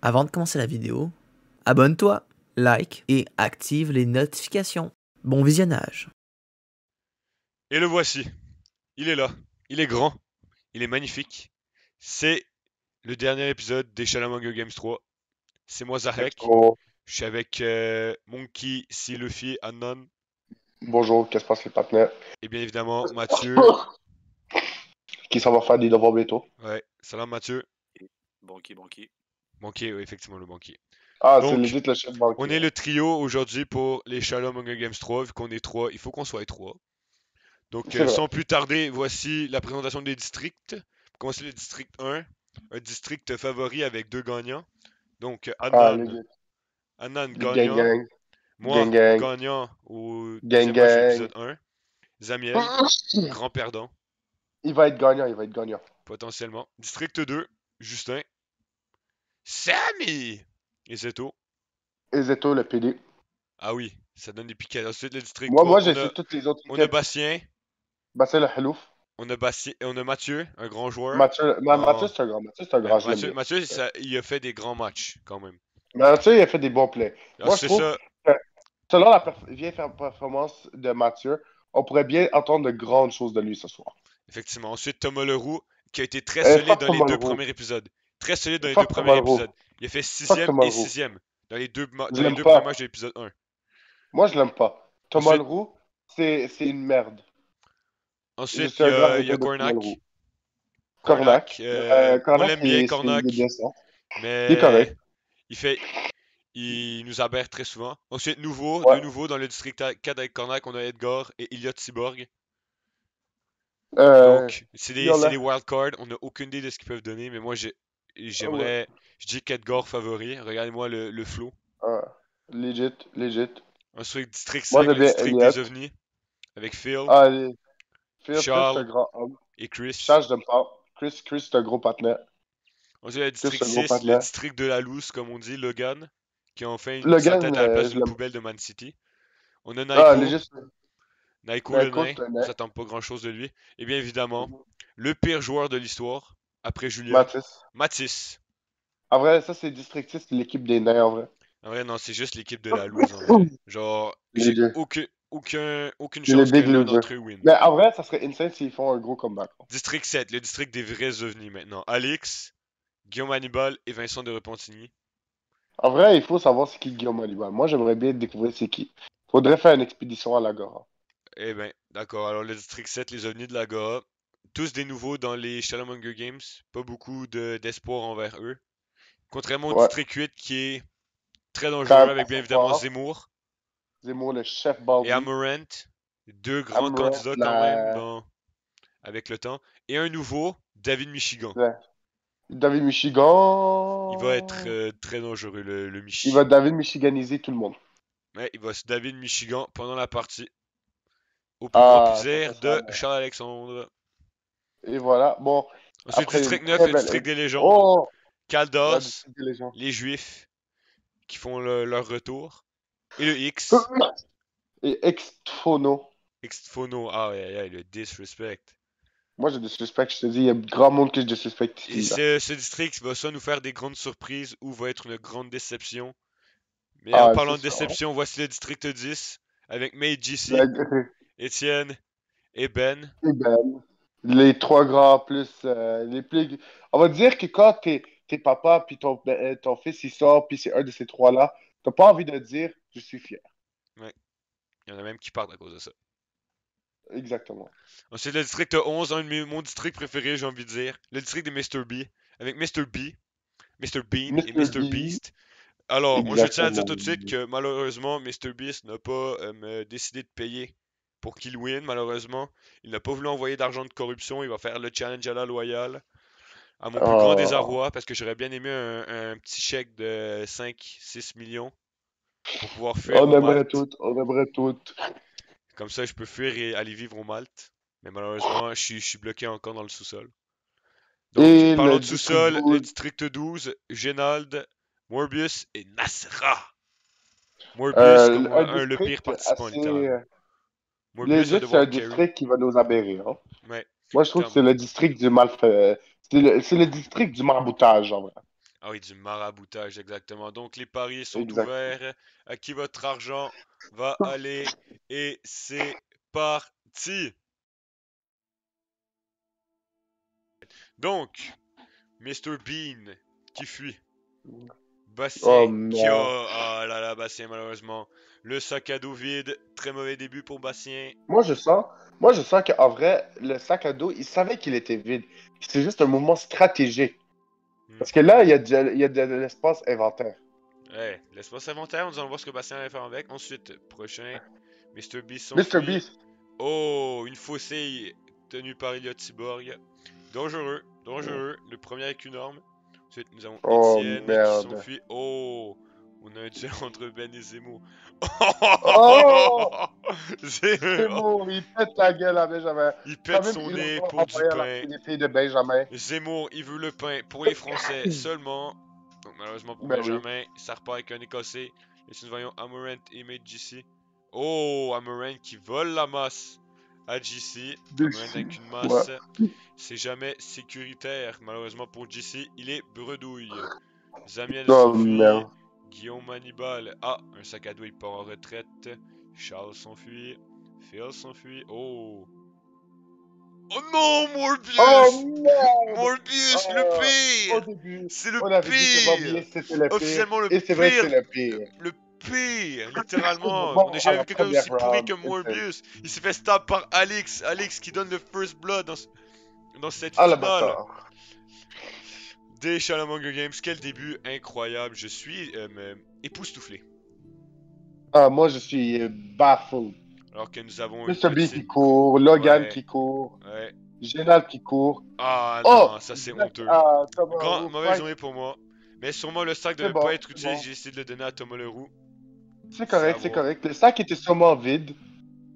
Avant de commencer la vidéo, abonne-toi, like et active les notifications. Bon visionnage. Et le voici. Il est là. Il est grand. Il est magnifique. C'est le dernier épisode des Shalom Hunger Games 3. C'est moi Let's Zahek. go. Je suis avec Monkey, Si Luffy, Anon Bonjour, qu'est-ce qui se passe les partenaires? et bien évidemment Mathieu. Qui s'en va faire des devoirs bientôt? Ouais, salam Mathieu. Banquier. Banquier, oui, effectivement le banquier. Ah, c'est Donc, legit le chef banquier. on est le trio aujourd'hui pour les Shalom Hunger Games 3. Vu qu'on est 3, il faut qu'on soit 3. Donc, C'est vrai. sans plus tarder, voici la présentation des districts. Pour commencer le district 1, un district favori avec 2 gagnants. Donc, Ah, Anan, legit. Anan Gang gagnant, gang. moi Gang gang. gagnant au Gang deuxième match de gang. l'épisode 1, Zamiel, grand perdant, Il va être gagnant, il va être gagnant. potentiellement. District 2, Justin, Sammy et Zeto. Et Zeto, le PD. Ah oui, ça donne des piquets. Ensuite, le district Moi, 3, j'ai fait toutes les autres on a équipes. Bastien, Bah, c'est le Halouf. on a Mathieu, un grand joueur. Mathieu, Non. Mathieu c'est un grand. Mathieu, c'est un grand, je l'aime bien. Mathieu il a fait des grands matchs quand même. Mathieu, il a fait des bons plays. Ah, Moi, je c'est trouve ça. que, selon la vieille performance de Mathieu, on pourrait bien entendre de grandes choses de lui ce soir. Effectivement. Ensuite, Thomas Leroux, qui a été très solide dans les deux premiers épisodes. Très solide dans les deux premiers épisodes. Il a fait 6e et 6e dans les deux premiers matchs de l'épisode 1. Moi, je l'aime pas. Thomas Ensuite, Leroux, c'est une merde. Ensuite, il y a Cornac. Cornac. On l'aime bien, Cornac. Mais il est correct. il nous aberre très souvent. Ensuite, de nouveau dans le district 4 avec Cornac, on a Edgar et Elliot Cyborg. Donc, c'est des wildcards. On n'a aucune idée de ce qu'ils peuvent donner, mais moi, j'aimerais. Je dis qu'Edgar favori. Regardez-moi le flow. Legit. Ensuite, district 5, le district des ovnis. Avec Phil. Phil, Charles c'est un grand homme. et Chris. Charles, je l'aime pas. Chris, c'est un gros partenaire. Ensuite, le district 6, le district de la loose, comme on dit, Logan, qui a enfin une tête à la place d'une poubelle de Man City. On a Naiko le nain, on s'attend pas grand chose de lui. Et bien évidemment, le pire joueur de l'histoire, après Julien, Mathis. En vrai, ça c'est district 6, l'équipe des nains en vrai. En vrai, non, c'est juste l'équipe de la loose en vrai. Genre, j'ai aucune chance que l'un d'entre eux win. Mais en vrai, ça serait insane s'ils font un gros comeback. District 7, le district des vrais ovnis maintenant. Alex, Guillaume Hannibal et Vincent de Repentigny. En vrai, il faut savoir c'est qui Guillaume Hannibal. Moi, j'aimerais bien découvrir c'est qui. Faudrait faire une expédition à l'Agora. Eh ben, d'accord. Alors, le district 7, les ovnis de l'Agora. Tous des nouveaux dans les Shalom Hunger Games. Pas beaucoup d'espoir envers eux. Contrairement au district 8 qui est très dangereux avec bien évidemment Zemmour. Zemmour, le chef bandit. Et Amarant. Deux grands candidats quand même avec le temps. Et un nouveau, David Michigan. David Michigan. Il va être très dangereux, le Michi. Il va David Michiganiser tout le monde. Ouais, il va se David Michigan pendant la partie. Au plus grand plaisir de Charles-Alexandre. Et voilà, bon. Ensuite, district 9, le district des légendes. Kaldos, les Juifs qui font leur retour. Et le X. Et Xphono. Xphono, ah ouais, le disrespect. Moi, je disrespect, je te dis, il y a grand monde que je disrespecte ici. Et ce district va soit nous faire des grandes surprises ou va être une grande déception. Mais en parlant de déception, voici le district 10 avec May, JC, Étienne et Ben. Les trois grands plus les plus. On va dire que quand t'es papa puis ton fils il sort puis c'est un de ces trois-là, t'as pas envie de dire je suis fier. Ouais. Il y en a même qui partent à cause de ça. Exactement. Ensuite, le district 11, mon district préféré, j'ai envie de dire. Le district de Mr. B. Avec Mr. B, Mr. Bean et Mr. Beast. Alors, je tiens à dire tout de suite que malheureusement, Mr. Beast n'a pas décidé de payer pour qu'il win, malheureusement. Il n'a pas voulu envoyer d'argent de corruption. Il va faire le challenge à la loyale. À mon plus grand désarroi, parce que j'aurais bien aimé un petit chèque de 5-6 millions pour pouvoir fuir on aimerait tout. Comme ça, je peux fuir et aller vivre au Malte. Mais malheureusement, je suis bloqué encore dans le sous-sol. Donc, parlons de sous-sol, le district 12, Génald, Morbius et Nasra. Morbius comme le pire participant, littéralement. Morbius, c'est un district qui va nous aberrer. Hein? Ouais, moi, je trouve que c'est le district du mal fait. C'est le district du marboutage, en vrai. Ah oui, du maraboutage, exactement. Donc, les paris sont Exact. ouverts. À qui votre argent va aller? Et c'est parti! Donc, Mr. Bean qui fuit. Oh Bastien qui a... merde. Ah là là, Bastien, malheureusement. Le sac à dos vide. Très mauvais début pour Bastien. Moi, je sens, moi, je sens qu'en vrai, le sac à dos, il savait qu'il était vide. C'est juste un mouvement stratégique. Hmm. Parce que là, il y a de l'espace inventaire. Ouais, l'espace inventaire, nous allons voir ce que Bastien va faire avec. Ensuite, prochain, Mr. Beast Mr. s'enfuit. Beast. Oh, une faucille tenue par Elliot Cyborg. Dangereux, dangereux. Le premier avec une arme. Ensuite, nous avons Oh Étienne qui merde. s'enfuit. Oh, on a un duel entre Ben et Zemo. Oh! C'est Zemo, bon, il pète la gueule à Benjamin. il Quand pète même, son il nez a pour du envoyé à la pain. finité de Benjamin. Zemmour, il veut le pain pour les Français seulement. Donc malheureusement pour Ben oui. Benjamin, ça repart avec un Écossais. Et si nous voyons Amarant et Mate GC. Oh, Amarant qui vole la masse à GC. Amarant avec une masse. Ouais. C'est jamais sécuritaire. Malheureusement pour GC, il est bredouille. Zamiel Oh s'enfuit. merde. Guillaume Hannibal. Ah, un sac à dos, il part en retraite. Charles s'enfuit. Phil s'enfuit. Oh. Oh non, Morbius! Oh merde! Morbius, le Au pire! début, C'est le on avait dit que pire! Morbius c'était le pire. Officiellement le Et c'est vrai que c'est pire! le pire. Le pire! Littéralement! On n'a Bon, à jamais la vu quelqu'un première aussi pourri round. que Morbius! Il s'est fait stab par Alex! Alex qui donne le first blood dans cette Ah, le finale! bâtard. Des Hunger Games, quel début incroyable! Je suis époustouflé. Ah, moi, je suis baffled. Alors que nous avons une Mr. B petite... qui court, Logan Ouais, qui court, ouais. Génal qui court. Ah Oh! non, ça c'est Zach, honteux. ah, Thomas Mauvaise Fight. journée pour moi. Mais sûrement le sac C'est devait pas bon, être c'est utilisé, bon. j'ai essayé de le donner à Thomas Leroux. C'est C'est à correct, c'est voir. correct. Le sac était sûrement vide.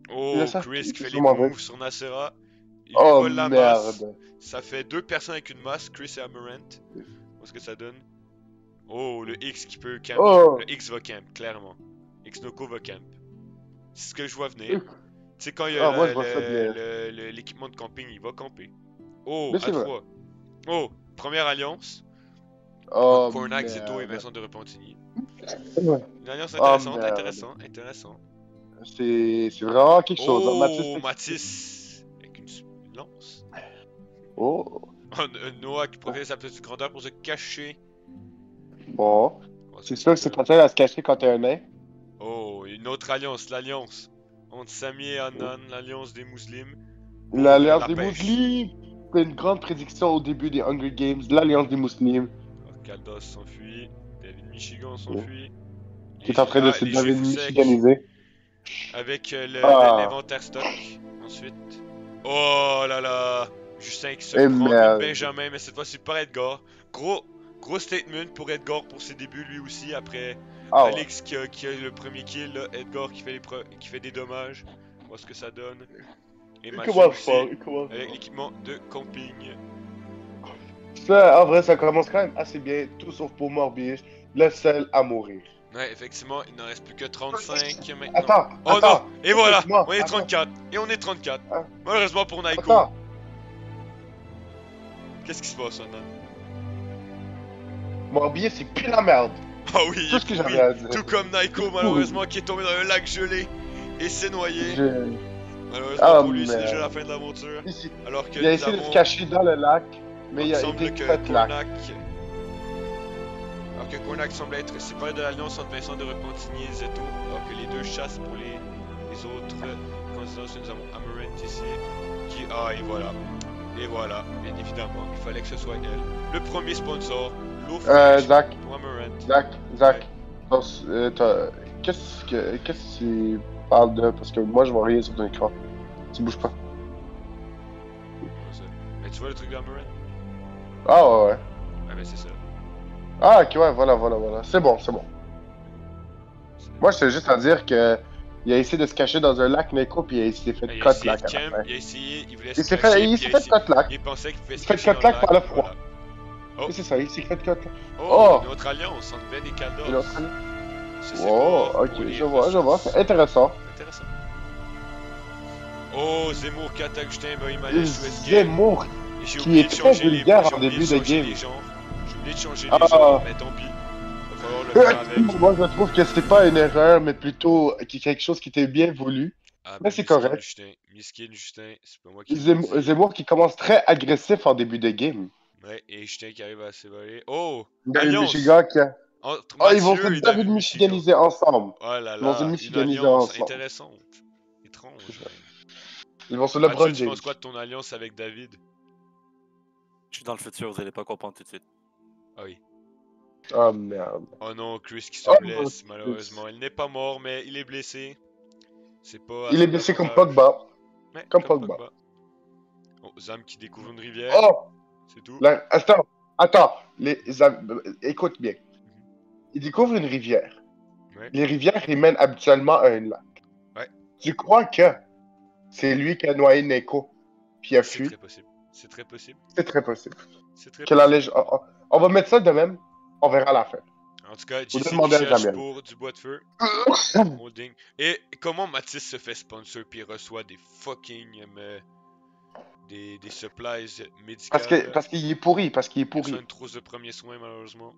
Le Oh, sac Chris qui était fait les sûrement vide. moves sur Nacera. Il lui Oh vole la masse. merde. Ça fait deux personnes avec une masse, Chris et Amarant. Qu'est-ce que ça donne? Oh, le X qui peut camp. Oh! Le X va camp, clairement. X-Noko va camp. C'est ce que je vois venir. Tu sais, quand il y a Ah, moi, je vois ça bien. l'équipement de camping, il va camper. Oh, Mais c'est vrai. A3. Oh, première alliance. Oh Cornac, Zeto et merde. Vincent de Repentigny. Ouais. Une alliance Oh intéressante, merde. intéressant. C'est vraiment quelque chose. Hein. Oh, Mathis, Mathis avec une lance. Oh, Oh, Noah qui profite de sa petite grandeur pour se cacher. bon. Oh, C'est sûr que c'est facile à se cacher quand t'es un nain. Oh, une autre alliance, l'alliance entre Sami et Anan, l'alliance des musulmans. L'Alliance la des pêche. Musulmans. C'est une grande prédiction au début des Hunger Games. L'Alliance des Musulmans. Kaldos s'enfuit, David Michigan s'enfuit. Qui est en train de se les laver Juifs secs michiganiser. avec Ah. l'inventaire stock. Ensuite. Oh là là! Justin qui se Eh prend merde. une Benjamin, mais cette fois-ci par Edgar. Gros statement pour Edgar pour ses débuts lui aussi après Ah ouais. Alex qui a le premier kill, là, Edgar qui fait des dommages. On voit ce que ça donne. Et Il Mathieu commence aussi, fort, il commence avec fort. l'équipement de camping. Ça, en vrai, ça commence quand même assez bien, tout sauf pour Morbius, le seul à mourir. Ouais, effectivement, il n'en reste plus que 35 maintenant. Attends, Oh attends. non! Et voilà! Excuse-moi, On est attends. 34. Et on est 34. Ah. Malheureusement pour Naiko. Attends, Qu'est-ce qui se passe, Anan? Morbius, c'est plus la merde. Ah oui, Tout ce que oui, j'avais à dire. tout comme Naiko, malheureusement, qui est tombé dans un lac gelé et s'est noyé. Malheureusement Ah, pour lui, c'est déjà merde. la fin de l'aventure. Ici. Alors que Il a nous essayé de avons... se cacher dans le lac, mais il a semble été que fait lac. Cornac... Alors que Cornac semble être séparé de l'alliance entre Vincent de Repentigny et Zeto. Alors que les deux chassent pour les autres candidats. Nous avons Amarant ici. Qui... Ah, et voilà. Et voilà, bien évidemment, il fallait que ce soit elle. Le premier sponsor, l'eau fraîche Zach, pour Amarant. Zach. Qu'est-ce que tu parles de? Parce que moi, je vois rien sur ton écran. Tu bouges pas. Comment ça? Mais tu vois le truc d'Amarant? Ah ouais, ouais. Ah, mais c'est ça. Ah, ok, ouais, voilà. C'est bon. Moi, j'étais juste à dire que il a essayé de se cacher dans un lac Neko, puis il s'est fait Il a cut essayé lac de à la camp, fin. il a essayé, il voulait Il se s'est cacher, fait, puis il s'est fait cut lac. il pensait qu'il pouvait se Il s'est fait cacher cut dans lac par le froid. voilà. Oh. C'est ça, il s'est fait cut lac. Oh, Oh. une autre alliance entre Ben et Kaldos. Une autre année. Je sais Oh, pas, ok, pour les je vois, ressources. c'est intéressant. Intéressant. Oh, Zemmour qui attaque Justin Boymanesh sous escape. Zemmour, Et j'ai qui oublié est de très changer les vulgaire j'ai en oublié de début de changer game. les genres. J'ai oublié de changer Ah. les ordres, mais tant pis. Va falloir le faire avec. Moi, je trouve que c'est pas une erreur, mais plutôt quelque chose qui était bien voulu. Ah, Mais ben, c'est Miskin correct. Justin. Miskin Justin, c'est pas moi qui l'ai dit. Zemmour qui commence très agressif en début de game. Ouais, et Justin qui arrive à s'évaler. Oh! David Alliance! Michigan qui a... Entre Oh, ils vont se Mathieu et David David Michigan. Michiganiser ensemble. Oh là Ils vont se là, une Michiganiser alliance ensemble. intéressante. Étrange. Ils vont se Mathieu, LeBron tu James. penses quoi de ton alliance avec David? Je suis dans le futur, vous allez pas comprendre tout de suite. Ah oui. Oh merde. Oh non, Chris qui se Oh, blesse, Chris. malheureusement. Il n'est pas mort, mais il est blessé. C'est pas. à Il est son blessé comme avantage. Pogba. Ouais, comme Pogba. Oh, Zam qui découvre une rivière. Oh! C'est tout. Là, attends. Écoute bien. Il découvre une rivière. Ouais. Les rivières, ils mènent habituellement à un lac. Ouais. Tu crois que c'est lui qui a noyé Neko puis a C'est fui? très possible. C'est très possible. C'est très possible. C'est très Que la possible. légende... on va mettre ça de même. On verra à la fin. En tout cas, Vous JC demandez à qui cherche Jamel. pour du bois de feu. Holding. Et comment Mathis se fait sponsor puis reçoit des fucking des supplies médicales? Parce qu'il est pourri. Parce qu'il est Personne pourri. une trousse de premiers soins malheureusement.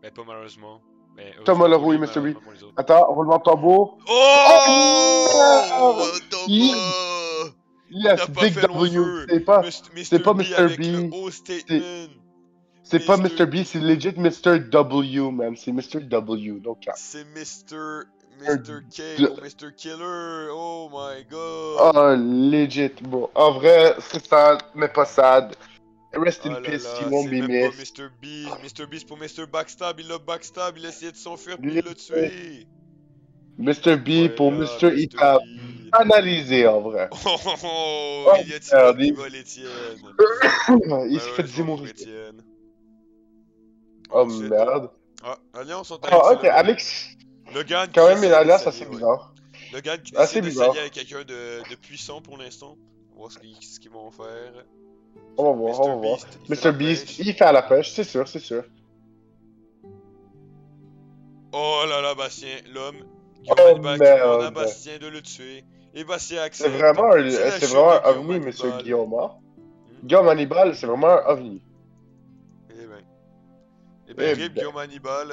Mais pas malheureusement. Mais Thomas heureusement pour Leroux et lui, Mr. B. malheureusement pour les autres. Attends, roulement de tambour. Oh! Il- Thomas! Yes, T'as pas Big fait long W. feu. C'est pas Mr. pas B Mr. avec B. le haut statement. C'est pas Mr. Mr. B, c'est legit Mr. W, man. C'est Mr. W. Donc, C'est Mr. K D- ou Mr. Killer. Oh my god. oh, legit. Bon, en vrai, c'est sad, mais pas sad. Rest Oh in là peace, là, he won't c'est be même pas missed. Mr. B. Mr. B c'est pour Mr. Backstab. Il l'a backstab. Il a essayé de s'enfuir puis Lui, il l'a tué. Mr. B pour Voilà, Mr. Ita. B. Analysé, en vrai. Oh, il y a Etienne qui vole Etienne. Il s'est fait Malheureusement démourir. pour Etienne. Oh Ensuite, merde. Ah, Alliance, on t'a Ah, dit ok, Logan. Alex. Logan Quand qui même, une essaie de alliance s'allier, assez ouais. bizarre. Logan qui Assez essaie de bizarre. s'allier avec quelqu'un de puissant pour l'instant. On va voir ce qu'ils vont faire. On va voir, on va voir. il fait Mr. la Beast, pêche. il fait à la pêche, c'est sûr, c'est sûr. Oh là là, Bastien, l'homme. Oh, Guillaume Hannibal qui demande à merde. Bastien de le tuer. Et Bastien C'est accepte. vraiment un, C'est la c'est chute vraiment de un Guillaume ovni, Hannibal. monsieur Guillaume. Hein? Hmm. Guillaume Hannibal, c'est vraiment un ovni. Eh ben. Eh Eh ben, rip ben. Guillaume Hannibal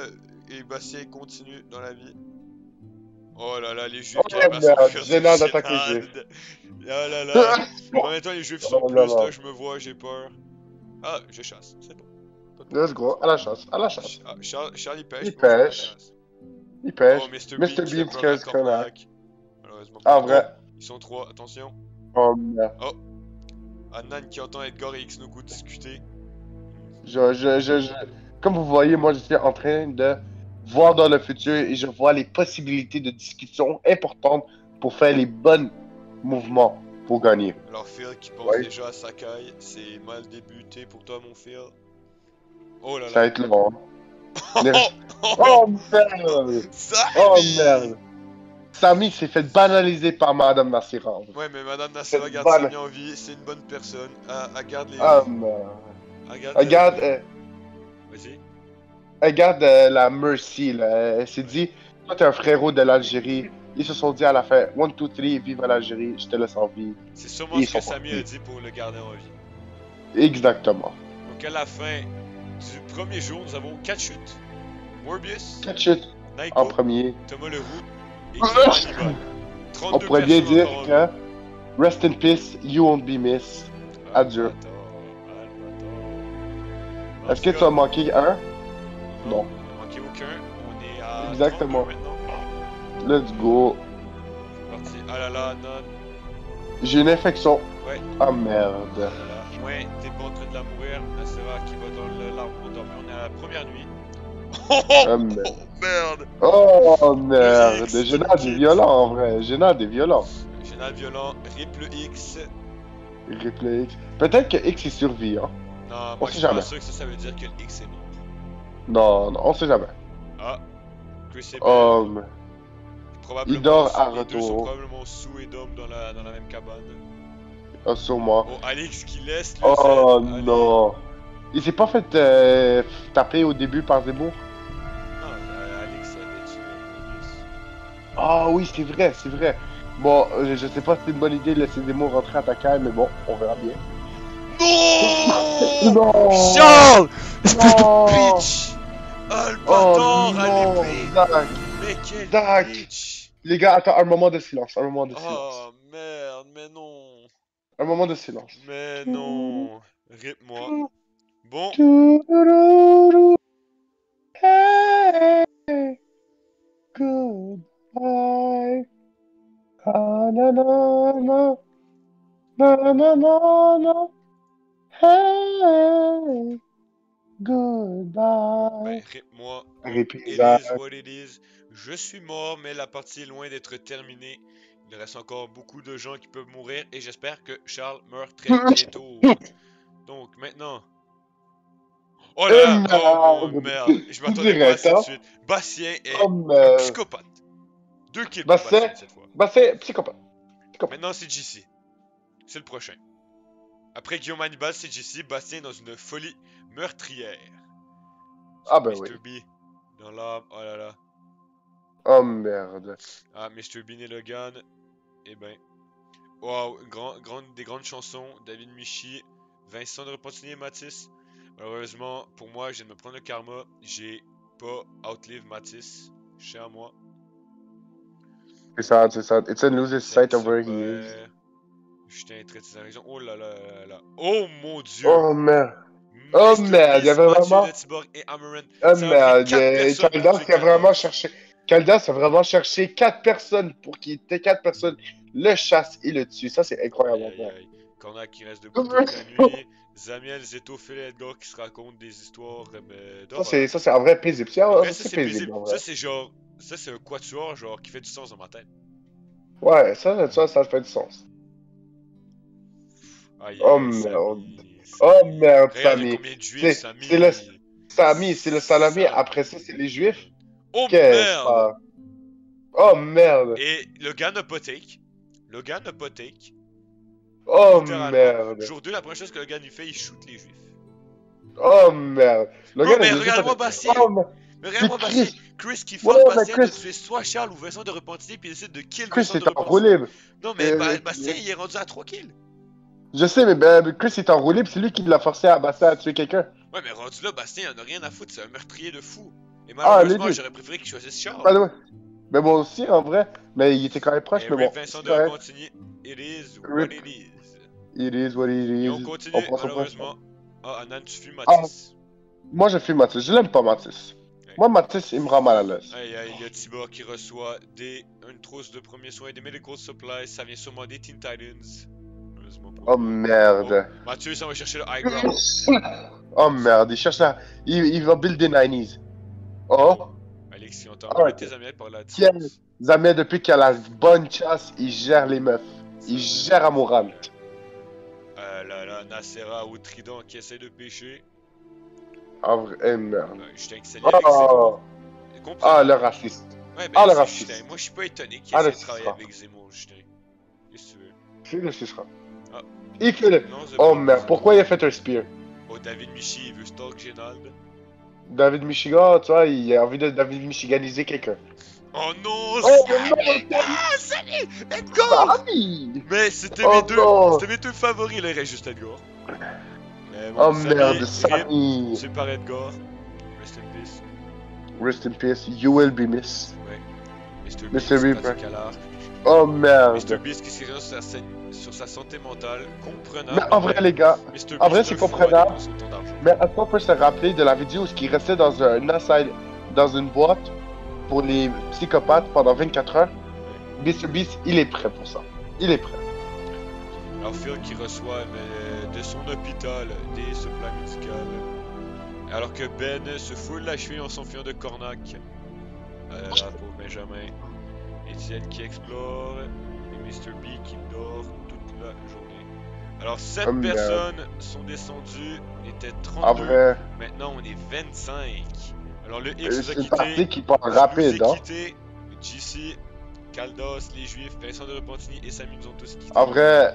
et Bastien continue dans la vie. Oh là là, les juifs Oh qui arrivent à merde, s'enfuir du gênant d'attaquer les Gérald. juifs. Oh là là. En même temps, les juifs sont Oh plus, là là. là, je me vois, j'ai peur. Ah, je chasse, c'est bon. Let's go, à la chasse, à la chasse. Charlie pêche. Il moi, je pêche. chasse. Il pêche. Oh, Mr. Mr. Bean qui Bean fait qui a un ce qu'on a. comeback. Malheureusement. Ah, vrai. Ils sont trois, attention. Oh merde. Annan qui entend Edgar et Xnoku discuter. Comme vous voyez, moi je suis en train de voir dans le futur et je vois les possibilités de discussion importantes pour faire les bons mouvements pour gagner. Alors Phil qui pense Ouais. déjà à Sakai, c'est mal débuté pour toi mon Phil. Oh là Ça va là. être long. Oh, Oh merde! ça Oh merde! Samy s'est fait banaliser par Madame Nassira. Ouais mais Madame Nassira C'est garde bonne. Samy en vie, c'est une bonne personne. Elle garde les... Oh merde. Regarde, Vas-y. regarde la Mercy, là. Elle s'est dit, toi t'es un frérot de l'Algérie. Ils se sont dit à la fin, 1, 2, 3, vive l'Algérie, je te laisse en vie. C'est sûrement Ils ce que sont Samy partis. a dit pour le garder en vie. Exactement. Donc à la fin du premier jour, nous avons 4 chutes. Morbius, 4 chutes Naiko, en premier. Thomas Leroux et Guillaume Hannibal. On 32 pourrait bien personnes dire encore en vie. que Rest in peace, you won't be missed. Adieu. Albator. Est-ce que tu as manqué un? On Non. n'a manqué aucun. On est à Exactement. 32 maintenant. Let's go. C'est parti. Ah là là, non. J'ai une infection. Ouais. Ah Ah merde. là là. Ouais, t'es pas en train de la mourir. Là, c'est vrai qui va dans l'arbre pour dormir. On est à la première nuit. Oh, Ah merde. merde. Oh merde. X, Génal des Kid. violents en vrai. Génal des violents. Général violent, rip le X. Replay X. Peut-être que X il survit, hein. Non, On moi sait je suis pas jamais. sûr que ça veut dire que le X est mort. Non, non, on sait jamais. Ah, Chris et Ben. Oh, mais- Probablement il dort à les deux sont retour. probablement sous et dorment dans la même cabane. oh, sûrement. Oh, Alex qui laisse le Oh Z. Allez. non. Il s'est pas fait taper au début par Zemmour? Non, Alex avait tué Morbius. Ah oui, c'est vrai, c'est vrai. Bon, je sais pas si c'est une bonne idée de laisser Zemmour rentrer à ta caille, mais bon, on verra bien. Non Non! Charles! Non. Bitch! Oh, le Oh bâtard à non, l'épée! Zach. Mais quel Zach. bitch! Les gars, attends, un moment de silence, un moment de silence. Oh merde, mais non! Un moment de silence. Mais non! Rip-moi. Bon, Hey, goodbye. Ah, na, na, na. Na, na, na, na. Hey, goodbye. ben, rip-moi. Répète, It Zach. is what it is. Je suis mort, mais la partie est loin d'être terminée. Il reste encore beaucoup de gens qui peuvent mourir et j'espère que Charles meurt très bientôt. Donc maintenant. Oh là là! Oh mon merde! Je m'attendais pas à Direct, ça de hein? suite. Bastien est Oh, un merde. psychopathe. 2 kills pour Bastien, Bastien cette fois. Bastien, psychopathe. Maintenant c'est JC. C'est le prochain. Après Guillaume Hannibal, c'est JC. Bastien est dans une folie meurtrière. Ah ben Mr. oui. B. Dans l'âme. Oh là là. Oh merde. Ah, Mr. Bean et Logan. Eh ben. Wow, des grandes chansons. David Michy, Vincent de Repentigny et Mathis. Malheureusement, pour moi, je viens de me prendre le karma. J'ai pas outlive Mathis. Chez à moi. C'est ça, c'est ça. It's a loser's sight of where he is. Ouais. J'étais très très raison. Oh là là là là. Oh mon dieu. Oh merde. Oh Mr. merde, il y avait Mathieu vraiment. de Cyborg et Amaran. Oh Ça a merde, pris 4 personnes pour Kaldas tuer qui a vraiment Kaldas. cherché. Kaldas a vraiment cherché 4 personnes pour qu'il ait 4 personnes. Le chasse et le tue. Ça, c'est incroyable. Aïe, aïe, aïe. Cornac qui reste debout toute la nuit. Zamiel, Zeto, Phil et Edgar qui se racontent des histoires d'horreur. Ça, c'est en vrai paisible. En vrai, C'est paisible. En vrai. Ça, c'est genre. Ça, c'est un quatuor genre qui fait du sens dans ma tête. Ouais, ça fait du sens. Aïe, Oh aïe, merde. Samy. Oh merde, Regarde, il y a Samy. combien de juifs, Samy. C'est le Samy, c'est le salami. Samy. Après ça, c'est les juifs. Oh Qu'est-ce merde! que Oh merde. Et le gars n'a pas take. Le gars n'a pas take. Oh Littéralement. merde. Jour 2, la première chose que le gars lui fait, il shoot les juifs. Oh merde. Le Non, gars, mais il a regarde-moi déjà fait- Bastien. Oh, merde. Mais regarde-moi Mais Bastien. Chris- Chris qui Ouais, force mais Bastien de Chris- tuer soit Charles ou Vincent de Repentigny puis il décide de kill Chris Vincent de est Repentigny. enroulé. Non, mais Euh, Bastien, il est rendu à 3 kills. Je sais, mais Chris est enroulé, puis c'est lui qui l'a forcé à Bastien à tuer quelqu'un. Ouais, mais rendu là, Bastien, il en a rien à foutre. C'est un meurtrier de fou. Et Ah, malheureusement, legit. j'aurais préféré qu'il choisisse Charles. By the way. Mais moi aussi, en vrai. Mais il était quand même proche, Et mais Rip bon. Vincent c'est de correct. Repentigny, it is what Rip. it is. It is what it is. Et on continue, prend son point. malheureusement. Ah, Anan, tu fuis Mathis. Moi, je fuis Mathis. Je l'aime pas, Mathis. Ouais. Moi, Mathis, il me rend mal à l'aise. Aïe aïe, il y a Tibor qui reçoit une trousse de premiers soins et des medical supplies. Ça vient sûrement des Teen Titans. Heureusement pour Oh lui. merde. Oh, Mathieu, ça va chercher le high ground. Oh merde, il cherche là. Il va build des 90s. Oh. Alex, si on t'a Ah, envoyé ok. tes amis par la Tiens. distance. Zamé, depuis qu'il a la bonne chasse, il gère les meufs. Il gère Amourant. Là là, Nacera ou Trident qui essaie de pêcher. En vrai, merde. Je t'ai excellé avec Oh. Zemmour. Comprends. Ah, le raciste. Ouais, ben, Ah, le c'est raciste. Justin. Moi, je suis pas étonné qu'il Ah, essaie le de travailler raciste. avec Zemmour, Justin. Qu'est-ce que tu veux? C'est le sucera. Ah. Il fait le. Non, Oh merde, pourquoi il a fait un spear? Oh, David Michy, il veut stalk Génald. David Michigan, tu vois, il a envie de David Michiganiser quelqu'un. Oh non, Oh Sally! Ah, Sally! Edgar! Samy! Mais c'était Oh mes deux, non. c'était mes deux favoris, là, il reste juste Edgar. Mais Oh Samy, merde, rip, Samy! tué par Edgar. Rest in peace. Rest in peace, you will be missed. Ouais. Mr. Mr. Beast, Reaper. Patrick Allard. Oh Mr. merde! Beast qui s'est sur sa santé mentale, comprenable. Mais en vrai, les gars, Mr. en vrai, Beast c'est le fou comprenable. avec son temps d'argent. mais est-ce qu'on peut se rappeler de la vidéo où il restait dans un asile, dans une boîte pour les psychopathes pendant 24 heures? Mr. Beast, il est prêt pour ça. Il est prêt. Alors Phil qui reçoit de son hôpital des supplies médicales. Alors que Ben se foule la cheville en s'enfuyant de Cornac. La pauvre Benjamin. Étienne qui explore. Et Mr. B qui dort toute la journée. Alors 7 Oh, merde. personnes sont descendues. On était En 32. vrai, Maintenant on est 25. Alors le X nous a c'est une quitté. partie qui part rapide, hein? quitté. JC, Kaldos, les Juifs, Vincent de Repentigny et Samy nous ont tous quittés. En vrai,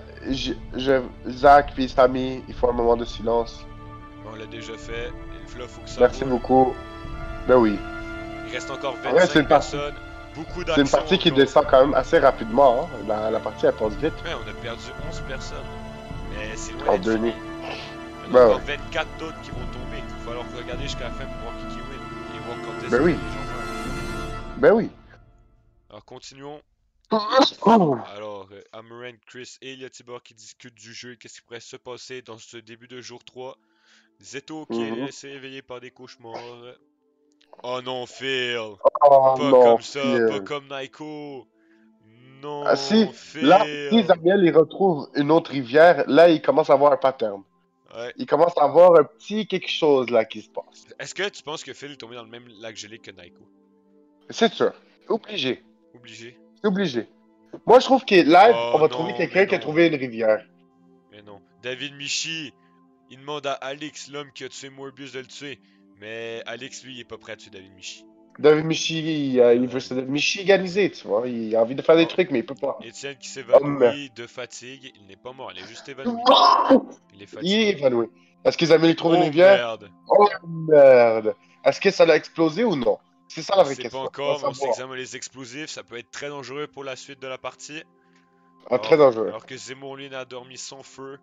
Zach puis Samy, il faut un moment de silence. On l'a déjà fait. Et là, faut que ça Merci roule. beaucoup. Ben oui. Il reste encore vrai, 25 c'est une partie- personnes. Beaucoup C'est une d'actions. partie qui encore. descend quand même assez rapidement, hein? La partie, elle passe vite. Ouais, on a perdu 11 personnes. Mais c'est loin En d'être 2 fini. nuits. Il y en a Ben encore ouais. 24 d'autres qui vont tomber. falloir regarder jusqu'à la fin pour voir qui win. Et voir quand est-ce Ben que oui. les gens meurent. Ben oui. Alors, continuons. Oh. Alors, Amaranth, Chris et Yatibor qui discutent du jeu et qu'est-ce qui pourrait se passer dans ce début de jour 3. Zeto qui est laissé éveillé par des cauchemars. Oh non, Phil! Oh Pas non, comme ça, Phil. pas comme Naiko! Non, Ah, si, Phil! là, si Zamiel, il retrouve une autre rivière, là, il commence à avoir un pattern. Ouais. Il commence à avoir un petit quelque chose, là, qui se passe. Est-ce que tu penses que Phil est tombé dans le même lac gelé que Naiko? C'est sûr. Obligé. Obligé. C'est obligé. Moi, je trouve que live, Oh on va non, trouver mais quelqu'un qui a non. trouvé une rivière. Mais non. David Michi, il demande à Alex, l'homme qui a tué Morbius, de le tuer. Mais Alex, lui, il est pas prêt à tuer David Michi. David Michi, il veut se michiganiser, tu vois. Il a envie de faire des Oh. trucs, mais il peut pas. Étienne qui Oh, merde. s'évanouit de fatigue. Il n'est pas mort, il est juste évanoui. Il est Il fatigué. est évanoui. Est-ce que Zamiel trouve une Oh rivière? merde! Oh merde. Est-ce que ça l'a explosé ou non? C'est ça la On vraie sait question. pas encore, mais On on va sait que savoir. Zemo a les explosifs, ça peut être très dangereux pour la suite de la partie. Ah, très dangereux. Alors que Zemmour, lui, n'a dormi sans feu.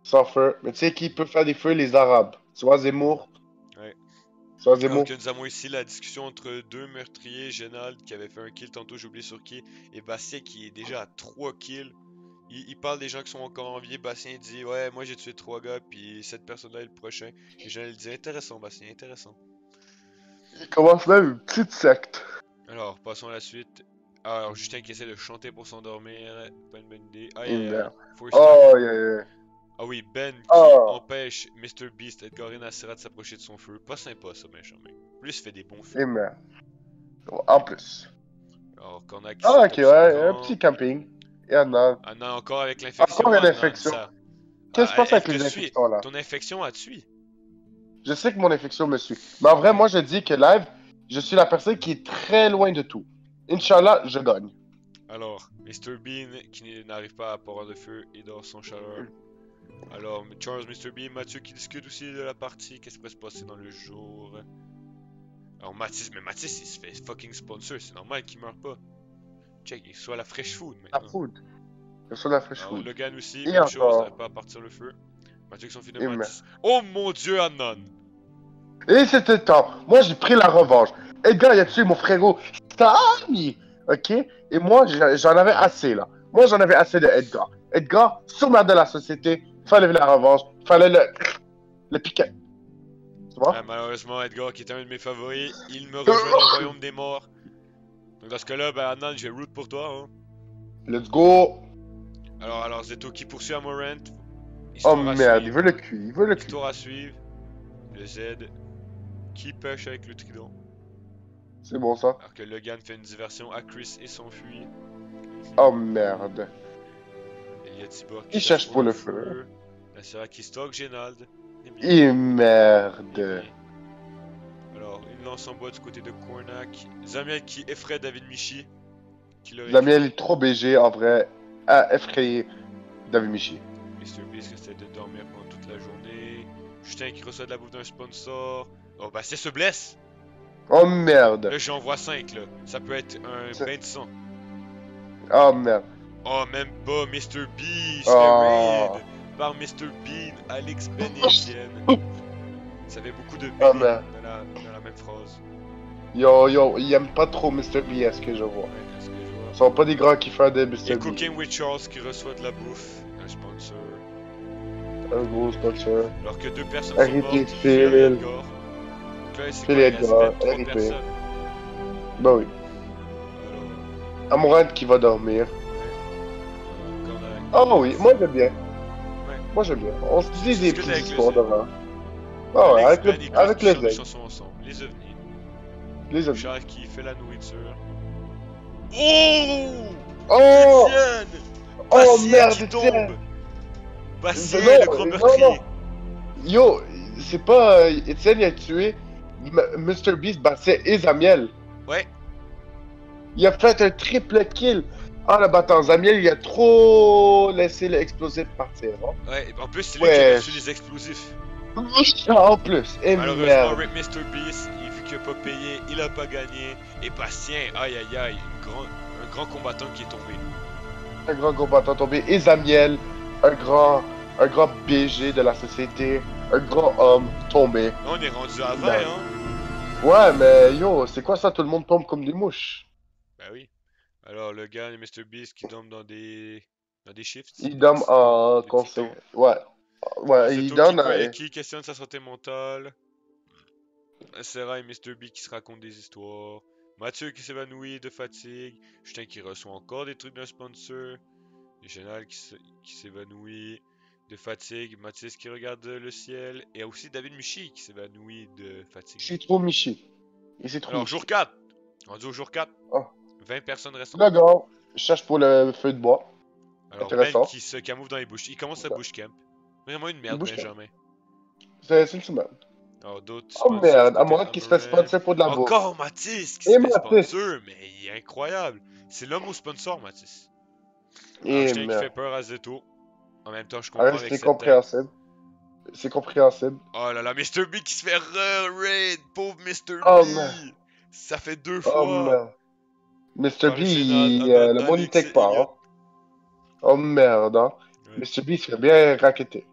Sans feu. Mais tu sais qui peut faire des feux? Les Arabes. Soit Zemmour. Ouais. Soit Alors Zemmour. que nous avons ici la discussion entre deux meurtriers, Génald qui avait fait un kill tantôt, j'ai oublié sur qui, et Bastien qui est déjà à 3 kills. Il parle des gens qui sont encore en vie. Bastien dit ouais, moi j'ai tué 3 gars, puis cette personne-là est le prochain. Et Génald dit intéressant, Bastien, intéressant. Il commence même une petite secte. Alors, passons à la suite. Alors, Justin qui essaie de chanter pour s'endormir, pas une bonne idée. Ah, Une merde. Force Oh, yeah. Ah oui, Ben qui Oh. empêche Mr. Beast, Edgar et Nasserat de s'approcher de son feu. Pas sympa ça, méchant mec. Lui, il se fait des bons feux. Et merde. En plus. Alors, Cornac qui Ah, se ok, tape ouais. son Un camp. petit camping. Et Anna. Anna encore avec l'infection. Encore une Anna, infection. ça- Qu'est-ce qui se passe avec elle les te suit. infections là? Ton infection, elle te suit. Je sais que mon infection me suit. Mais en vrai, moi, je dis que live, je suis la personne qui est très loin de tout. Inch'Allah, je gagne. Alors, Mr. Bean qui n'arrive pas à avoir de feu et dort sans chaleur. Alors, Charles, Mr. Bean, Mathieu qui discute aussi de la partie. Qu'est-ce qui pourrait se passer dans le jour? Alors, Mathis, mais Mathis, il se fait fucking sponsor. C'est normal qu'il meure pas. Check, il soit la fresh food La maintenant. food. Je suis la fresh Alors, food. Logan aussi, Et même encore. chose, n'arrive pas à partir le feu. Mathieu qui sont Et finalement Mathis. Oh mon dieu, Annan! Et c'était le temps. Moi, j'ai pris la revanche. Edgar, il a tué mon frérot Samy. Ok? Et moi, j'en avais assez, là. Moi, j'en avais assez de Edgar. Edgar, surmerdait la société. Fallait la revanche. Fallait le piquer. Tu vois? Ah, malheureusement, Edgar, qui était un de mes favoris, il me rejoint dans le royaume des morts. Donc, dans ce cas-là, ben, Annan, je vais root pour toi. Hein. Let's go. Alors, Zeto qui poursuit Amaranth. Oh Histoire à merde, il suivre. veut le cul. Il veut le cul. Histoire à suivre. Le Z qui pêche avec le trident. C'est bon, ça. Alors que Logan fait une diversion à Chris et s'enfuit. Oh merde. Il y a Tibor qui Il cherche reste pour au le feu. La sœur qui stocke Génald. Et merde. Alors, une lance en bois du côté de Cornac. Zamiel qui effraie David Michi. Qui le Damien est trop BG, en vrai, à effrayer David Michi. Mr. Beast qui essaie de dormir pendant toute la journée. Justin qui reçoit de la bouffe d'un sponsor. Oh bah c'est se blesse. Oh merde. Là j'en vois 5 là. Ça peut être un C'est- bain de sang. Oh merde. Oh même pas Mr. Beast. Oh. Le raid par Mr. Bean, Alex Ben et Etienne. Ça fait beaucoup de B Oh merde. dans la même phrase. Yo, il aime pas trop Mr. B, à ce que je vois. Ouais, est-ce que je vois. Ils sont pas des grands kiffeurs de Et Mr. B. Cooking with Charles qui reçoit de la bouffe. Un sponsor. Un gros sponsor. Alors que 2 personnes sont R.I.P. mortes. Phil. et Edgar. Donc là, c'est Phil quoi, et il reste Edgar, 23 R.I.P. personnes. Bah oui. Alors, Amourante qui va dormir. Cornac. Oh oui, moi j'aime bien. Ouais. Moi j'aime bien. On se dit des Discute petites avec le histoires Z. d'horreur. Ah ouais, Alex, avec Ben et le, Chris avec qui le chantent des Z. chansons ensemble. Les ovnis. Les amis. Charles qui fait la nourriture. Oh! Oh! Étienne! Oh Bastien merde, qui Étienne! tombe! Bastien, Non, le grand non, meurtrier! non. Yo, c'est pas Étienne qui a tué Mr. Beast, Bastien et Zamiel. Ouais, Il a fait un triple kill. Ah, le battant Zamiel, il a trop laissé l'explosif partir. Hein? ouais, en plus c'est lui qui Ouais. a reçu les explosifs. En plus, et Malheureusement, merde. Rip Mr. Beast, vu qu'il a pas payé, il a pas gagné. Et Bastien, aïe aïe aïe, un grand combattant qui est tombé. Un grand combattant tombé. Et Zamiel, un grand BG de la société. Un grand homme tombé. Là, on est rendu à 20, hein? Ouais, mais yo, c'est quoi ça? Tout le monde tombe comme des mouches. Ben oui. Alors, le gars et Mr. Beast qui tombent dans des shifts. Il donne en des conseil. titans. Ouais. Ouais, il Zeto donne. qui questionne sa santé mentale. Sarah et Mr. B qui se racontent des histoires. Mathieu qui s'évanouit de fatigue. Justin qui reçoit encore des trucs d'un sponsor. Général qui s'évanouit de fatigue. Mathis qui regarde le ciel. Et aussi David Michi qui s'évanouit de fatigue. Je suis trop Michi. Et c'est trop Alors, Michi. jour 4. Rendu au jour 4. Oh. 20 personnes restantes. D'accord. Je cherche pour le feu de bois. Alors, Intéressant. Ben qui se camoufle dans les bouches. Il commence sa bush camp. Vraiment une merde, Bush camp. Benjamin. C'est une semaine. Alors, d'autres. Oh sponsors merde, côté Amorette qui se fait Amaranth. sponsor pour de la bouffe. Encore Mathis qui Et se fait Mathis. sponsor, mais il est incroyable. C'est l'homme au sponsor, Mathis. Alors, Et Justin qui fait merde. peur à Zeto. En même temps, je comprends Alors, avec c'est cette tête. compréhensible. C'est compréhensible. Oh là là, Mr. B qui se fait raid, pauvre Mr. Oh, B. merde. Ça fait 2 Oh fois. merde. Mr. Par B, le Sénat, le Alex monde il et take pas. Elliot. Hein. Oh merde, hein. Ouais. Mr. B il se fait bien raqueter.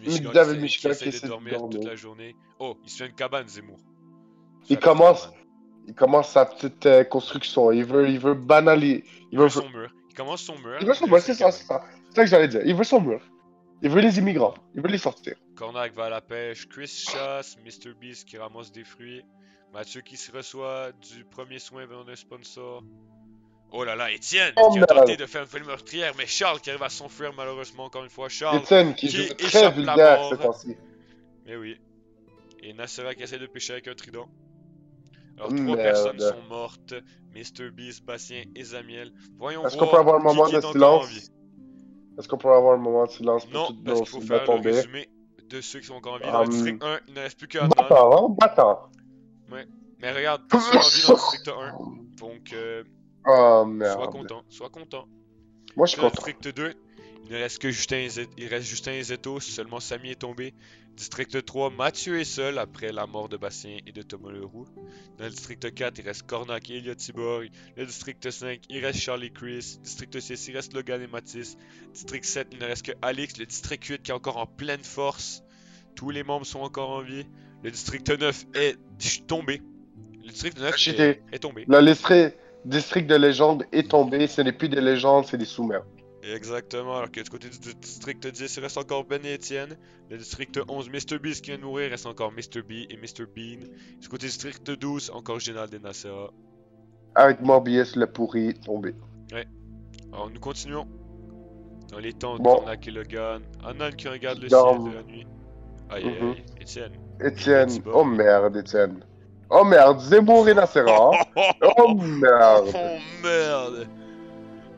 Et David qui Michigan essaie qui de essaie de dormir toute dormir. la journée. Oh, il se fait une cabane, Zemmour. Il commence sa petite construction. Il veut banaliser. Il veut son mur. Il commence son mur. Il veut son de mur, sa c'est ça, cabane. c'est ça. C'est ça que j'allais dire. Il veut son mur. Il veut les immigrants. Il veut les sortir. Cornac va à la pêche, Chris chasse, Mr. Beast qui ramasse des fruits, Mathieu qui se reçoit du premier soin venant d'un sponsor. Oh là là, Étienne Oh qui a merde. tenté de faire une folie meurtrière, mais Charles qui arrive à s'enfuir malheureusement encore une fois. Charles Étienne qui qui joue très échappe la vulgaire mort. cette fois-ci. Mais oui. Et Nassera qui essaie de pêcher avec un trident. Alors, 3 Merde. personnes sont mortes. Mr. Beast, Bastien et Zamiel. Voyons Est-ce qu'on peut voir avoir un moment qui de est encore en vie. silence? Est-ce qu'on peut avoir un moment de silence pour Non, toutes parce nos qu'il faut cibles à faire le tomber? résumé de ceux qui sont encore en vie. Dans le district 1, il ne reste plus qu'Adnan. Bâtard, hein? Bâtard. Mais regarde, tous sont en vie dans le district 1. Donc, Oh merde. sois content, sois content. Moi je suis Dans le content. district 2, il ne reste que il reste Justin et Zeto, seulement Samy est tombé. District 3, Mathieu est seul après la mort de Bastien et de Thomas Leroux. Dans le district 4, il reste Cornac et Elliot Tiborg. Le district 5, il reste Charlie Chris. District 6, il reste Logan et Mathis. District 7, il ne reste que Alex. Le district 8 qui est encore en pleine force. Tous les membres sont encore en vie. Le district 9 est tombé. Le district 9 est tombé. Le district de légende est tombé. Ce n'est plus des légendes, c'est des sous-merdes. Exactement, alors que du côté du district 10, il reste encore Ben et Étienne. Le district 11, Mr. Beast qui vient de mourir, il reste encore Mr. B et Mr. Bean. Du côté du district 12, encore Général et Nassera. Avec Morbius le pourri tombé. Alors nous continuons. Dans les temps de Bon. Cornac et Logan. Anan qui regarde le Dans- ciel de la nuit. Aïe aïe aïe, Étienne. Étienne. Tiborg. Oh merde, Étienne. Oh merde, Zemmour et Nassera. Oh merde. Oh merde!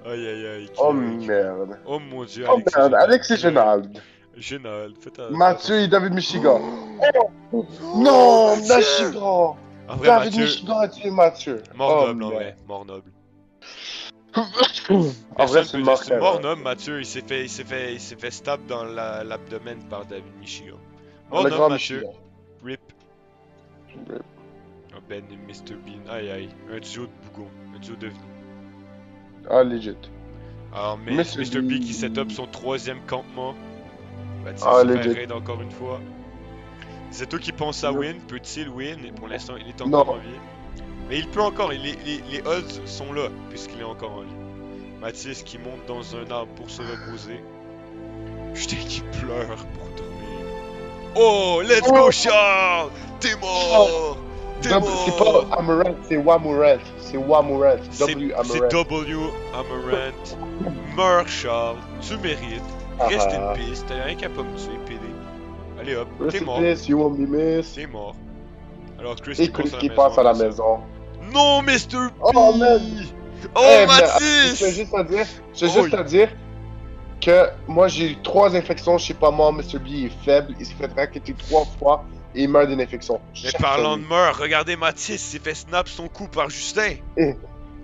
Aïe aïe aïe. Oh merde. Oh mon dieu, Oh merde, Alex et Génald. Génald. Génald, faites attention. Mathieu et David Michigan. Non, Mathieu. Michigan. En vrai, David Mathieu, Michigan a tué Mathieu. mort Oh, noble en merde. vrai, mort noble. En Personne vrai, c'est peut une dire mort c'est mort erreur. noble, Mathieu, il s'est fait stab dans l'abdomen par David Michigan. Le Mort noble, grand Mathieu, Michigan. rip. Oh, Ben et Mr. Bean, aïe aïe, un duo de bougons, un duo de Ah, legit. Alors, mais Mr. Mr. B Bean. qui set up son 3ème campement. Va-t-il Ah, se faire legit. raid encore une fois? C'est toi qui pense à Non. win, peut-il win? Et pour l'instant, il est Non. encore en vie. Mais il peut encore, les odds sont là, puisqu'il est encore en vie. Mathis qui monte dans un arbre pour se reposer. Justin qui pleure pour dormir. Oh, let's go, Charles! T'es mort! T'es C'est mort! pas Amaranth, c'est Wamuranth. C'est Wamuranth. C'est W c'est Amaranth. W Amaranth. Meurs, Charles. Tu mérites. Reste Ah. in peace. T'as rien qu'à pas me tuer, PD. Allez hop, Rest t'es in mort. peace, you won't be missed. T'es mort. Alors Chris Et Chris qui passe à la maison. Non, Mr. B! Oh, merde. Oh, Eh, mais, Mathis! Je veux juste à dire, Oh, à dire que moi j'ai eu 3 infections, je sais pas moi, Mr. B est faible, il s'est fait raqueter 3 fois et il meurt d'une infection. Mais Chaque parlant de semaine. meurtre, regardez Mathis s'est fait snap son coup par Justin.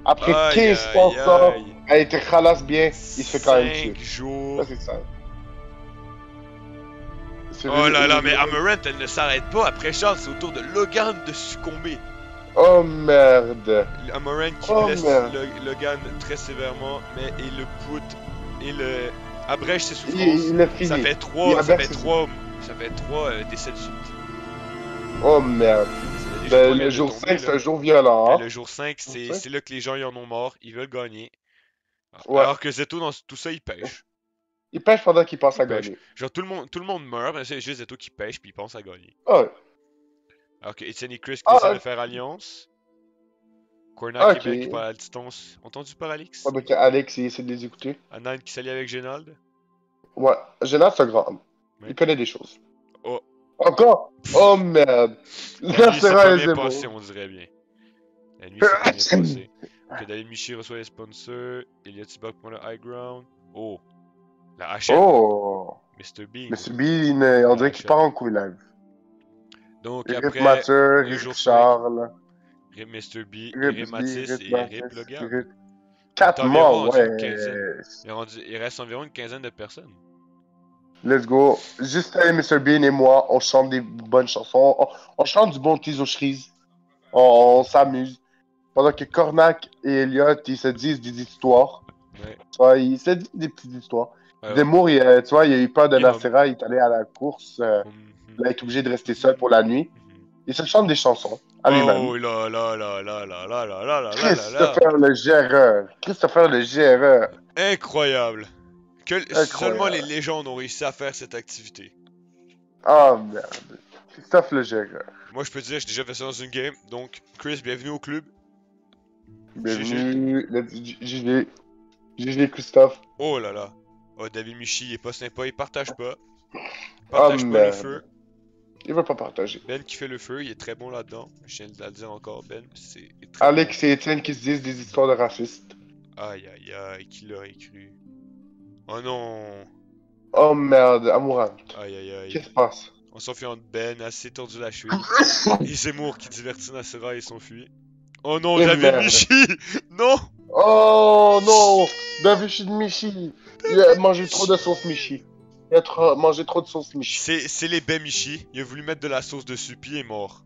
Après Aïe, 15 aïe, sponsors, aïe. elle était khalasse bien, il se fait quand même 5 tuer. jours. Ça c'est ça. C'est Oh là là, vraiment- mais Amaranth, elle ne s'arrête pas. Après Charles, c'est au tour de Logan de succomber. Oh merde. Amaranth qui Oh, blesse merde. Logan très sévèrement, mais il le put et le abrège ses souffrances. Il a fini. Ça fait Il 3, a ça fait versé- 3 Ça fait 3 décès de suite. Oh merde. Les Ben, trois le viennent jour de 5, tomber, c'est là. un jour violent. Ben, Hein? le jour 5, c'est Jour 5? là que les gens y en ont marre, ils veulent gagner. Ouais. Alors que Zeto, dans tout ça, il pêche. Il pêche pendant qu'il pense Il à pêche. gagner. Genre, tout le monde meurt, mais c'est juste Zeto qui pêche, puis il pense à gagner. Ah, ouais. Alors que Etienne et Chris qui Ah, décident ouais. de faire alliance. Cornac Ok. et Ben qui parlent à distance. Entendu par Alex? Ah, ben, Alex, il essaie de les écouter. Anan qui s'allie avec Génald. Ouais. Général, c'est un grand homme. Ouais. Il connaît des choses. Oh. Encore? Oh merde. La nuit s'est Nasera pas et bien Zemo. passée, on dirait bien. La nuit s'est pas bien passée. Ok, David Michi reçoit les sponsors. Elliot Tibok prend le high ground. Oh. La HM. Oh. Mr. Bean. Monsieur Bean, on dirait qu'il part en couille live. Donc Rip après, Mature, le Rip jour Charles, Rip Mr. B, Rip Rip B, Matisse Rip et Mathis, Rip le gars. Rip... 4 environ morts, rendu une ouais. quinzaine. Il reste environ une quinzaine de personnes. Let's go. Justin et Mr. Bean et moi, on chante des bonnes chansons. On chante du bon Tizo Shreeze. On s'amuse. Pendant que Cornac et Elliot, ils se disent des histoires. Ouais. Tu vois, ils se disent des petites histoires. Ouais. Zemmour, tu vois, il a eu peur de Il est Nasera, il est allé à la course. Il a été obligé de rester seul pour la nuit. Il se chante des chansons à lui-même. Oh là là là là là là là là là là là. Christopher le géreur. Christopher le géreur. Incroyable. Incroyable. Seulement les légendes ont réussi à faire cette activité. Oh merde. Christophe le géreur. Moi je peux te dire, j'ai déjà fait ça dans une game. Donc Chris, bienvenue au club. Bienvenue. GG Christophe. Oh là là. Oh, David Michi, il est pas sympa, il partage pas. Il Oh partage pas le merde. feu. Il veut pas partager. Ben qui fait le feu, il est très bon là-dedans. Je viens de le dire encore, Ben. C'est très Alex et Étienne qui se disent des histoires de racistes. bon. Aïe aïe aïe, qui l'aurait cru? Oh non. Oh merde, Amourant. Aïe aïe aïe. Qu'est-ce qui se passe? On s'enfuit entre Ben, assez tordu la cheville. Et Zemmour qui divertit Nasera et s'enfuit. Oh non, Et David merde. Michi! Non! Oh non! David Michi. Il a mangé trop de sauce Michi. Il a mangé trop de sauce Michi. C'est les Ben Michi. Il a voulu mettre de la sauce dessus, puis il est mort.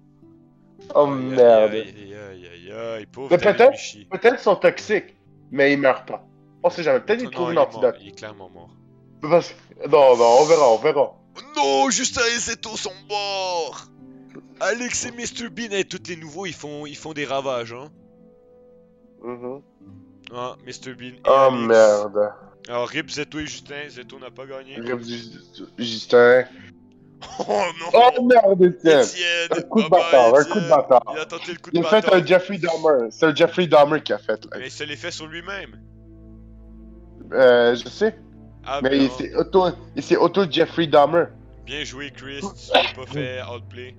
Oh Aïe, merde. Aïe aïe aïe aïe aïe, pauvre Mais David peut-être- Michi. Peut-être qu'ils sont toxiques, mais ils meurent pas. On sait jamais. Peut-être qu'ils Non, trouvent il un est mort, antidote. il est clairement mort. Parce que- Non, non, on verra, on verra. Non, Justin et Zeto sont morts! Alex et Mr. Bean et tous les nouveaux, ils font des ravages, hein. Mhm. Ah, Mr. Bean et Oh Alex. merde. Alors, Rip, Zeto et Justin. Zeto n'a pas gagné. Justin. Oh non! Oh merde, Étienne. Étienne! Un coup de Bye bye, bâtard, un coup de Étienne. bâtard. Il a tenté le coup de Il a fait bâtard. un Jeffrey Dahmer. C'est un Jeffrey Dahmer qui a fait. Là. Mais il se l'est fait sur lui-même. Je sais. Ah, Mais ben, il s'est auto Jeffrey Dahmer. bien joué, Chris. Tu l'as pas fait outplay.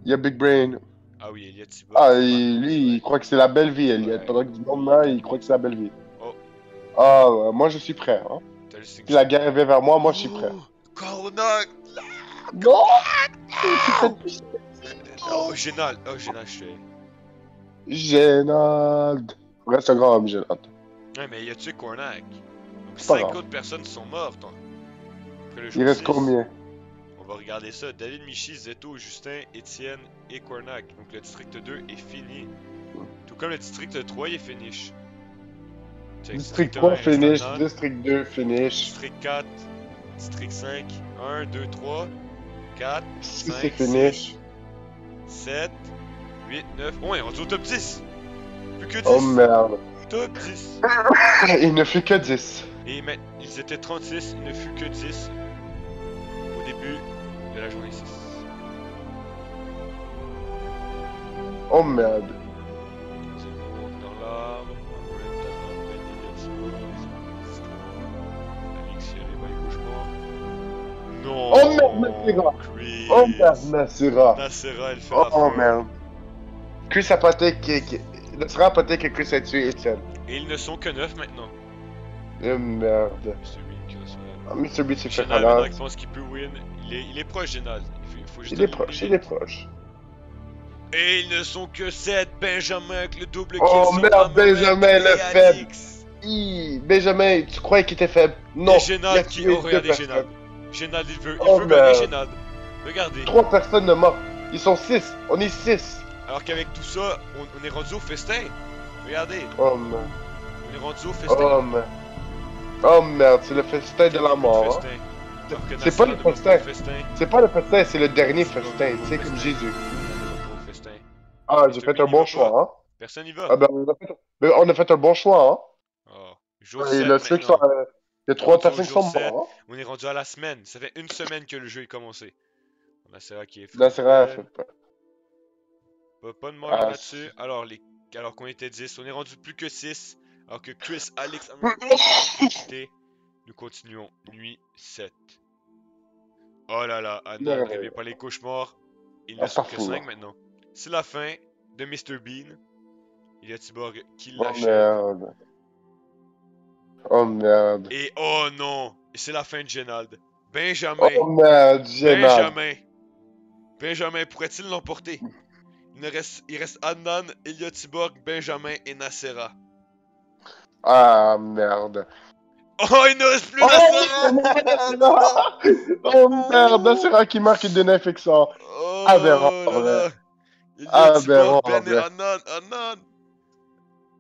Il y a Big Brain. Ah oui, Elliot Thibault. Ah, lui, il croit que c'est la belle vie, Elliot. Ouais. Pendant que du monde là, il croit que c'est la belle vie. Oh. Ah, moi je suis prêt. Hein. T'as le signe. Si la guerre vient vers moi, moi je suis prêt. Cornac! Non! Oh, Génal. Oh, Génal, je fais. Génald. Reste un grand homme, Génald. Ouais, mais il a tué Cornac. Donc, C'est pas 5 grave. autres personnes sont mortes. Hein. Après le Il jour reste 6. combien? On va regarder ça. David, Michi, Zeto, Justin, Étienne et Cornac. Donc le district 2 est fini. Tout comme le district 3 il est finish. Check, District 1, 3 il reste finish, Anan. District 2 finish. District 4, District 5, 1, 2, 3, 4, 6 5, c'est finish. 7, 8, 9. Oh, on est rendu au top 10. Plus que 10. Oh merde. Top 10. Il ne fait que 10. Et maintenant, ils étaient 36, il ne fut que 10 au début de la journée 6. Oh merde. Zemmour dans l'arbre, Amouret tape dans le panier, Alexis arrive à gauche mort. Non. Oh merde, Nasera. Chris. Oh merde, Nasera. Nasera, elle fait Oh, la fin. merde. Chris a poté Nasera a poté que Chris a tué Étienne. Et ils ne sont que 9 maintenant. Oh merde. Mr. Bean qui reçoit la Ah, Mr. Beat s'est fait Génal maintenant malade. qui pense qu'il peut win. Il est proche, Génal. Il faut juste Il est éliminer proche, vite. il est proche. Et ils ne sont que 7. Benjamin avec le double kill Oh sur merde, Amouret Benjamin et le Alix. faible. Benjamin, tu croyais qu'il était faible? Non. Et il a Génal qui. tué Oh, regardez deux Génal. personnes. Génal, il veut Oh, gagner merde. Génal. Regardez. 3 personnes de mort. Ils sont 6. On est 6. Alors qu'avec tout ça, on est rendu au festin. Regardez, Oh merde. on est rendu au festin. Oh merde. Oh merde, c'est le festin de la Le mort. Hein. festin. Alors que C'est pas Nasser le ne va festin. au festin. C'est pas le festin, c'est le dernier Tu vas pas festin, au tu sais, comme festin. Jésus. Tu vas pas au festin. Ah, Mr. j'ai fait Bean, un il bon va choix, pas. hein. Personne y va. Ah ben, on a fait un bon choix, hein. Oh. Jour Et 7 le truc, maintenant. il y a On est 3 rendu au personnes qui jour sont 7. mortes, hein. On est rendu à la semaine. Ça fait une semaine que le jeu est commencé. On a Sarah qui est Là, c'est vrai, fidèle. Pas de mort Ah, là-dessus. Alors qu'on était 10, on est rendu plus que 6. Alors que Chris, Alex, quitté. Nous continuons. Nuit 7. Oh là là, Anna ne réveille pas les cauchemars. Ils ne sont que 5 maintenant. C'est la fin de Mr. Bean. Il y a Tiborg qui Oh l'achève. merde. Oh merde. Et oh non, c'est la fin de Genald. Benjamin. Oh merde, Génad. Benjamin pourrait-il l'emporter? Il reste Adnan, Elliot Tiborg, Benjamin et Nacera. Ah merde. Oh, il ne reste plus Oh, Nacera! oh merde, Nacera qui marque une désinfection. Aberrant, Oh en là vrai. là! Elliot Aberrant, Tiborg, en Ben et vrai. Adnan!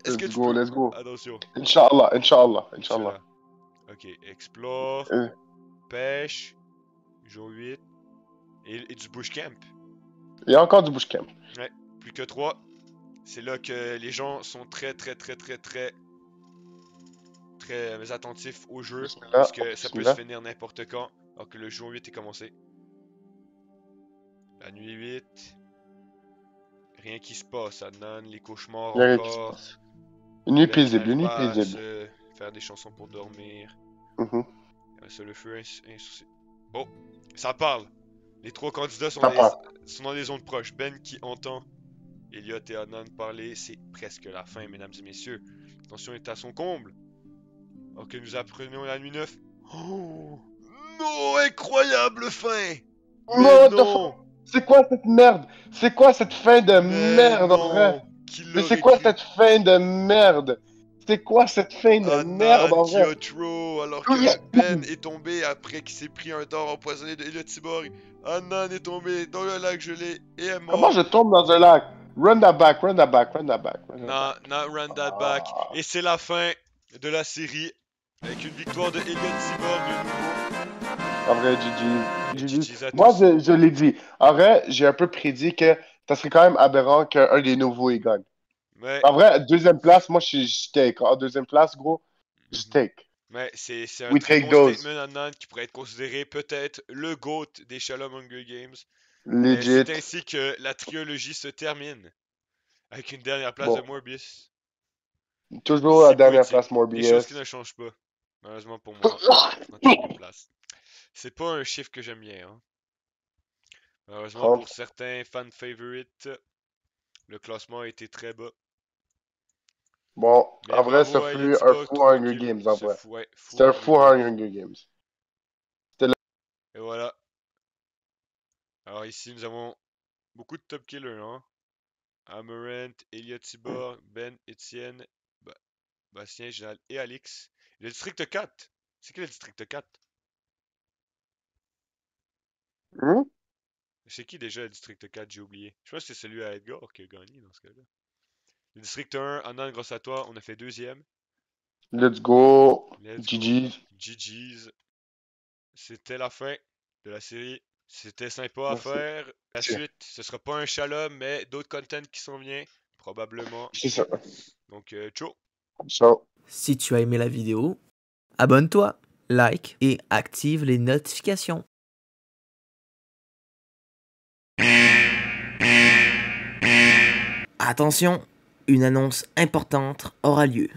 Est-ce que Let's tu go, peux... let's go. Attention. Inch'Allah, Inch'Allah, Inch'Allah. Celui-là. Ok, explore, pêche, jour 8, et du bushcamp. Il y a encore du bushcamp. Ouais, plus que 3. C'est là que les gens sont très attentifs au jeu, Bismillah, parce que ça peut se bismillah. finir n'importe quand, alors que le jour 8 est commencé. La nuit 8. Rien qui se passe, Adnan, les cauchemars Il y a rien qui se encore. passe. Une nuit Ben qui paisible, n'arrive une nuit pas à paisible. se faire des chansons pour dormir. Mhm. Ça le feu insoucié. Bon, ça parle. Les 3 candidats sont Ça part. dans des zones proches. Ben qui entend Elliot et Adnan parler, c'est presque la fin, mesdames et messieurs. La tension est à son comble. Alors que nous apprenons la nuit 9. Oh non, incroyable fin! Mais What the non! fuck? C'est quoi cette merde? C'est quoi cette fin de Mais merde, en vrai? non! Qui Mais c'est l'aurait quoi cru? cette fin de merde? C'est quoi cette fin de merde, Adnan en qui vrai? a throw alors que Ben est tombé après qu'il s'est pris un dard empoisonné de Elliot Tiborg. Adnan est tombé dans le lac gelé et est Comment mort. je tombe dans un lac? Run that back, run that back, run that back, run that Nah, back. not run that back. Ah. Et c'est la fin de la série avec une victoire de Elliot Tiborg, le nouveau. En vrai, GG. GG's à Moi, tous. je l'ai dit. En vrai, j'ai un peu prédit que ça serait quand même aberrant qu'un des nouveaux y gagne. Mais, En vrai, deuxième place, moi, je take. En deuxième place, gros, je take. mais c'est un We très take bon those. statement, Adnan, qui pourrait être considéré peut-être le GOAT des Shalom Hunger Games. Et Legit. c'est ainsi que la trilogie se termine avec une dernière place de Bon. Morbius. Toujours à Si dernière poétique. place, Des choses qui Morbius. ne changent pas. Malheureusement pour moi, en troisième place. C'est pas un chiffre que j'aime bien. Hein. Malheureusement 30. pour certains fan favorites, le classement a été très bas. Bon, Mais en vrai, ça bravo à Elliot fut un Tiborg, fou 3 Hunger kills. Games, en vrai. Ouais, C'était un fou Hunger Games. Et voilà. Alors ici, nous avons beaucoup de top killers. Hein. Amarant, Elliot Tiborg, Ben, Etienne, Bastien, Général et Alix. Le district 4. C'est qui le district 4? Hmm? C'est qui déjà le district 4? J'ai oublié. Je pense que c'est celui à Edgar qui a gagné dans ce cas-là. Le district 1, Annan, grâce à toi, on a fait deuxième. Let's go. Let's go. GG's. GG's. C'était la fin de la série. C'était sympa à Merci. faire. La Merci. suite, ce sera pas un shalom, mais d'autres contents qui s'en viennent. Probablement. C'est ça. Donc, ciao. Ciao. Si tu as aimé la vidéo, abonne-toi, like et active les notifications. Attention, une annonce importante aura lieu.